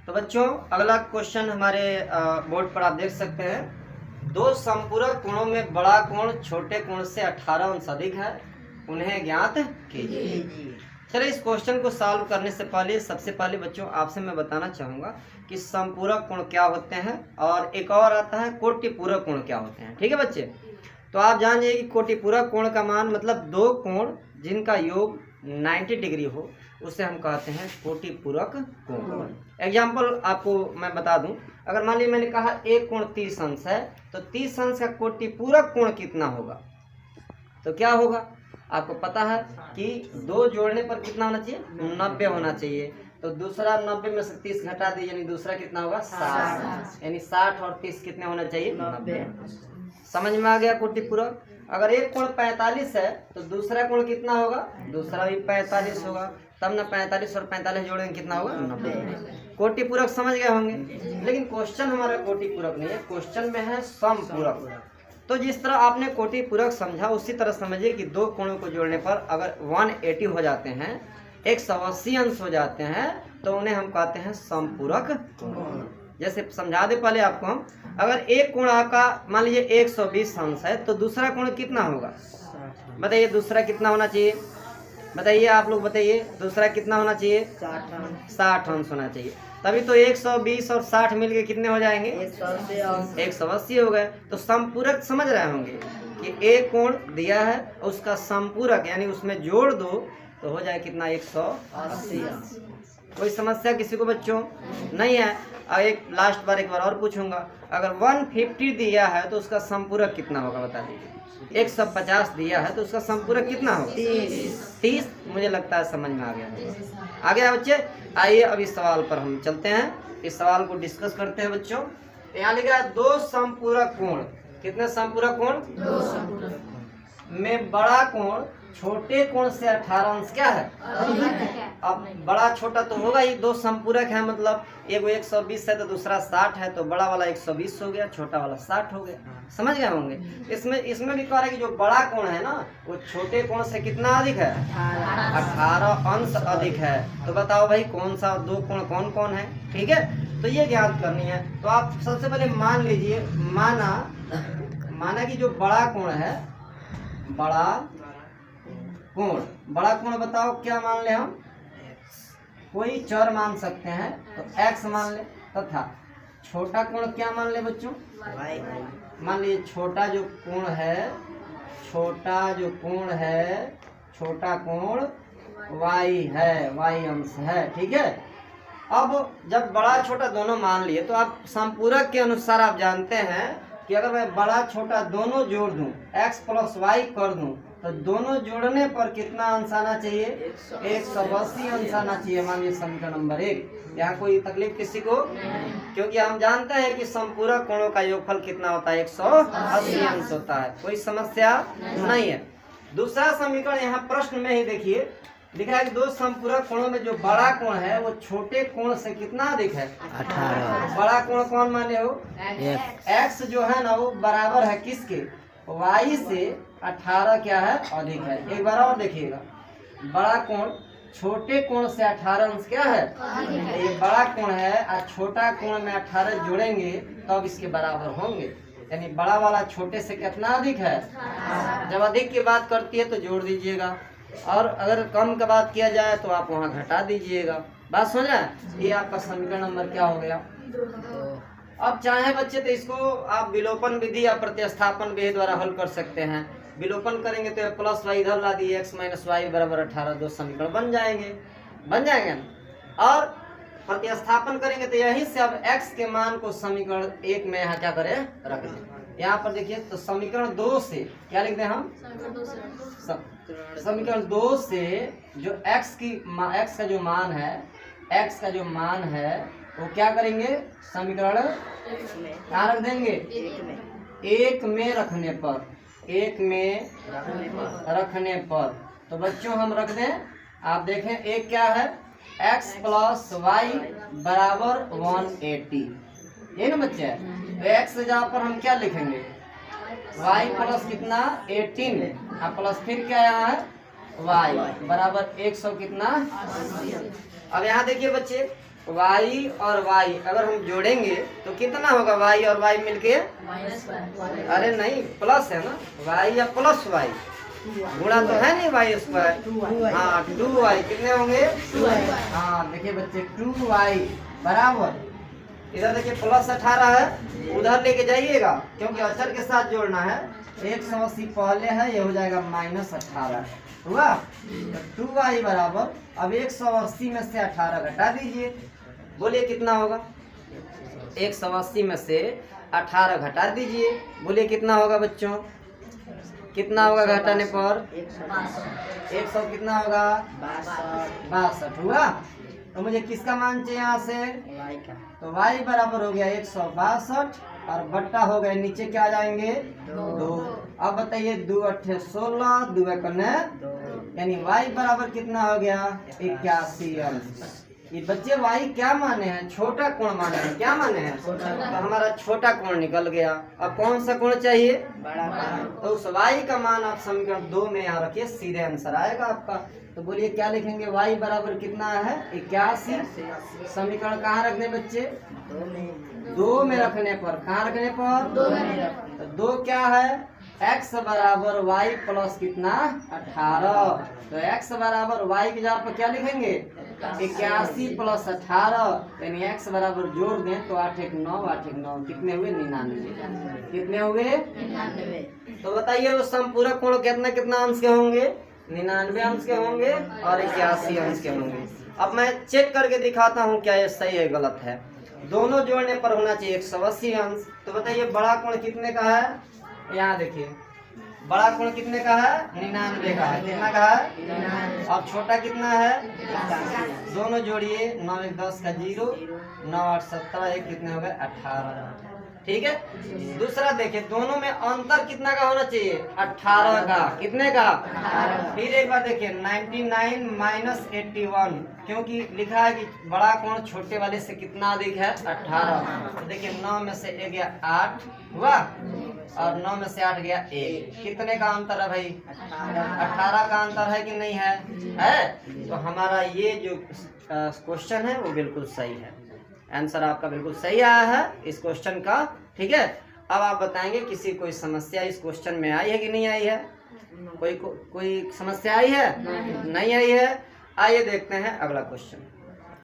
तो बच्चों अगला क्वेश्चन हमारे बोर्ड पर आप देख सकते हैं। दो संपूरक कोणों में बड़ा कोण छोटे कोण से 18 अंश अधिक है, उन्हें ज्ञात कीजिए। चलिए इस क्वेश्चन को सॉल्व करने से पहले सबसे पहले बच्चों आपसे मैं बताना चाहूँगा कि संपूरक कोण क्या होते हैं और एक और आता है कोटिपूरक कोण क्या होते हैं। ठीक है बच्चे, तो आप जान जाइए कि कोटिपूरक कोण का मान मतलब दो कोण जिनका योग 90 डिग्री हो उसे हम कहते हैं कोटिपूरक कोण। एग्जाम्पल आपको मैं बता दूं, अगर मान लीजिए मैंने कहा एक कोण 30 अंश है तो 30 अंश का कोटिपूरक कोण कितना होगा, तो क्या होगा आपको पता है कि दो जोड़ने पर कितना होना चाहिए, 90 होना चाहिए। तो दूसरा 90 में से 30 घटा दीजिए यानी दूसरा कितना होगा 60, यानी 60 और 30 कितने होना चाहिए 90। समझ में आ गया कोटिपूरक। अगर एक कोण 45 है तो दूसरा कोण कितना होगा, दूसरा भी 45 होगा, तब ना 45 और 45 जोड़ेंगे कितना होगा 90। कोटिपूरक समझ गए होंगे, लेकिन क्वेश्चन हमारा कोटिपूरक नहीं है, क्वेश्चन में है समपूरक। तो जिस तरह आपने कोटिपूरक समझा उसी तरह समझिए कि दो कोणों को जोड़ने पर अगर 180 हो जाते हैं, 180 अंश हो जाते हैं तो उन्हें हम कहते हैं समपूरक कोण। जैसे समझा दे पहले आपको हम, अगर एक कोण आपका मान लीजिए 120 अंश है तो दूसरा कोण कितना होगा, बताइए दूसरा कितना होना चाहिए, बताइए आप लोग बताइए दूसरा कितना होना चाहिए 60 अंश होना चाहिए। तभी तो 120 और 60 मिलके कितने हो जाएंगे 180 हो गए। तो समपूरक समझ रहे होंगे कि एक कोण दिया है उसका समपूरक यानी उसमें जोड़ दो तो हो जाए कितना 180। कोई समस्या किसी को बच्चों नहीं है। अब एक लास्ट बार एक बार और पूछूंगा, अगर 150 दिया है तो उसका समपूरक कितना होगा बता दीजिए। 150 दिया है तो उसका समपूरक कितना होगा 30। मुझे लगता है समझ में आ गया बच्चे। आइए अब इस सवाल पर हम चलते हैं, इस सवाल को डिस्कस करते हैं बच्चों। यहाँ लिखा है दो समपूरक कोण, कितने समपूरक कोण, दो समपूरक में बड़ा कोण छोटे कोण से 18 अंश क्या है। अब बड़ा छोटा तो होगा ही, दो संपूरक है मतलब एक 120 है तो दूसरा 60 है, तो बड़ा वाला 120 हो गया, छोटा वाला 60 हो गया। समझ गए होंगे। इसमें भी कह रहा है कि जो बड़ा कोण है ना वो छोटे कोण से कितना अधिक है 18 अंश अधिक है। तो बताओ भाई कौन सा दो कोण कौन कौन है। ठीक है, तो ये ज्ञात करनी है। तो आप सबसे पहले मान लीजिए, माना कि जो बड़ा कोण है, बड़ा कोण बताओ क्या मान ले हम, कोई चर मान सकते हैं तो x मान ले, तथा छोटा कोण क्या मान ले बच्चों y। मान लीजिए छोटा कोण y है, y अंश है। ठीक है, अब जब बड़ा छोटा दोनों मान लिए तो आप संपूरक के अनुसार आप जानते हैं कि अगर मैं बड़ा छोटा दोनों जोड़ दूं x प्लस y कर दूं तो दोनों जोड़ने पर कितना अंश आना चाहिए 180 अंश आना चाहिए। मान लीजिए समीकरण नंबर 1। यहाँ कोई तकलीफ किसी को, क्योंकि हम जानते हैं कि संपूरक कोणों का योगफल कितना होता है 180 अंश होता है, कोई समस्या नहीं है। दूसरा समीकरण यहाँ प्रश्न में ही देखिए लिखा है कि दो संपूरक कोणों में जो बड़ा कोण है वो छोटे कोण से कितना अधिक है 18। बड़ा कोण कौन माने हो x जो है ना वो बराबर है किसके y से 18 क्या है अधिक है। एक बार और देखिएगा, बड़ा कोण छोटे कोण से 18 अंश क्या है, ये बड़ा कोण है और छोटा कोण में 18 जोड़ेंगे तब इसके बराबर होंगे, यानी बड़ा वाला छोटे से कितना अधिक है। जब अधिक की बात करती है तो जोड़ दीजिएगा और अगर कम का बात किया जाए तो आप वहाँ घटा दीजिएगा। बात समझ रहे हैं। ये आपका समीकरण नंबर क्या हो गया। अब चाहे बच्चे तो इसको आप विलोपन विधि या प्रतिस्थापन विधि द्वारा हल कर सकते हैं। विलोपन करेंगे तो प्लस वाई इधर ला दिए x माइनस वाई बराबर 18, दो समीकरण बन जाएंगे। और प्रतिस्थापन करेंगे तो यही से अब x के मान को समीकरण 1 में यहाँ क्या करें रख दें। यहाँ पर देखिए तो समीकरण 2 से क्या लिखते हैं हम, समीकरण 2 से जो x का जो मान है वो क्या करेंगे समीकरण यहाँ रख देंगे 1 में रखने पर। तो बच्चों हम रख दें, आप देखें एक क्या है x प्लस वाई बराबर 180, ये ना बच्चे। तो x से जहाँ पर हम क्या लिखेंगे y प्लस कितना 18 और प्लस फिर क्या यहाँ है y बराबर 100 कितना। अब यहाँ देखिए बच्चे y और y अगर हम जोड़ेंगे तो कितना होगा y और y मिलके? अरे नहीं, प्लस है ना, y या प्लस y, गुणा तो है नहीं y स्क्वायर। हाँ 2y कितने होंगे? हाँ देखिए बच्चे 2y बराबर, इधर देखिए प्लस 18 है, उधर लेके जाइएगा क्योंकि अचर के साथ जोड़ना है। 180 पहले है, ये हो जाएगा -18 हुआ। तो 2y बराबर, अब 180 में से 18 घटा दीजिए, बोलिए कितना होगा? 180 में से 18 घटा दीजिए, बोलिए कितना होगा बच्चों? कितना होगा घटाने पर? 100 कितना होगा? 62 हुआ। तो मुझे किसका मान चाहिए यहाँ से? तो y बराबर हो गया 162 और बट्टा हो गया, नीचे क्या आ जाएंगे? 2। अब बताइए 2 8 16, 2 कन्ने, यानी y बराबर कितना हो गया? 81 अंश। ये बच्चे y क्या माने हैं? छोटा कोण माने हैं। क्या माने हैं? तो हमारा छोटा कोण निकल गया। अब कौन सा कोण चाहिए? बड़ा कोण। तो उस y का मान आप समीकरण 2 में यहाँ रखिए, सीधे आंसर आएगा आपका। तो बोलिए क्या लिखेंगे? y बराबर कितना है? 81। समीकरण कहाँ रखने बच्चे? 2 में रखने पर। कहाँ रखने पर? 2 में। तो 2 क्या है? x बराबर y प्लस कितना? 18। तो x बराबर y की जगह पर क्या लिखेंगे? 81 प्लस 18, यानी x बराबर जोड़ दें तो 8 1 9, 8 1 9 कितने हुए? 99। कितने हुए? 99। तो बताइए वो संपूरक कोण कितना कितना अंश के होंगे? 99 अंश के होंगे और 81 अंश के होंगे। अब मैं चेक करके दिखाता हूँ क्या ये सही है गलत है। दोनों जोड़ने पर होना चाहिए 180 अंश। तो बताइए बड़ा कोण कितने का है? यहाँ देखिए बड़ा कोण कितने का है? 99 का है। कितना का है? 99। और छोटा कितना है? 81। दोनों जोड़िए, 9 1 10 का 0, 9 8 17 1 कितने हो गए? 18। ठीक है। दूसरा देखिए दोनों में अंतर कितना का होना चाहिए? 18 का। कितने का? 18। फिर एक बार देखिए 99 माइनस 81, क्योंकि लिखा है कि बड़ा कोण छोटे वाले से कितना अधिक है? 18। तो देखिए 9 में से 1 गया 8 हुआ और 9 में से 8 गया 1, कितने का अंतर है भाई? 18 का अंतर है कि नहीं है? है। तो हमारा ये जो क्वेश्चन है वो बिल्कुल सही है। आंसर आपका बिल्कुल सही आया है इस क्वेश्चन का। ठीक है। अब आप बताएंगे किसी कोई समस्या इस क्वेश्चन में आई है कि नहीं आई है? कोई समस्या आई है? नहीं आई है। आइए देखते हैं अगला क्वेश्चन।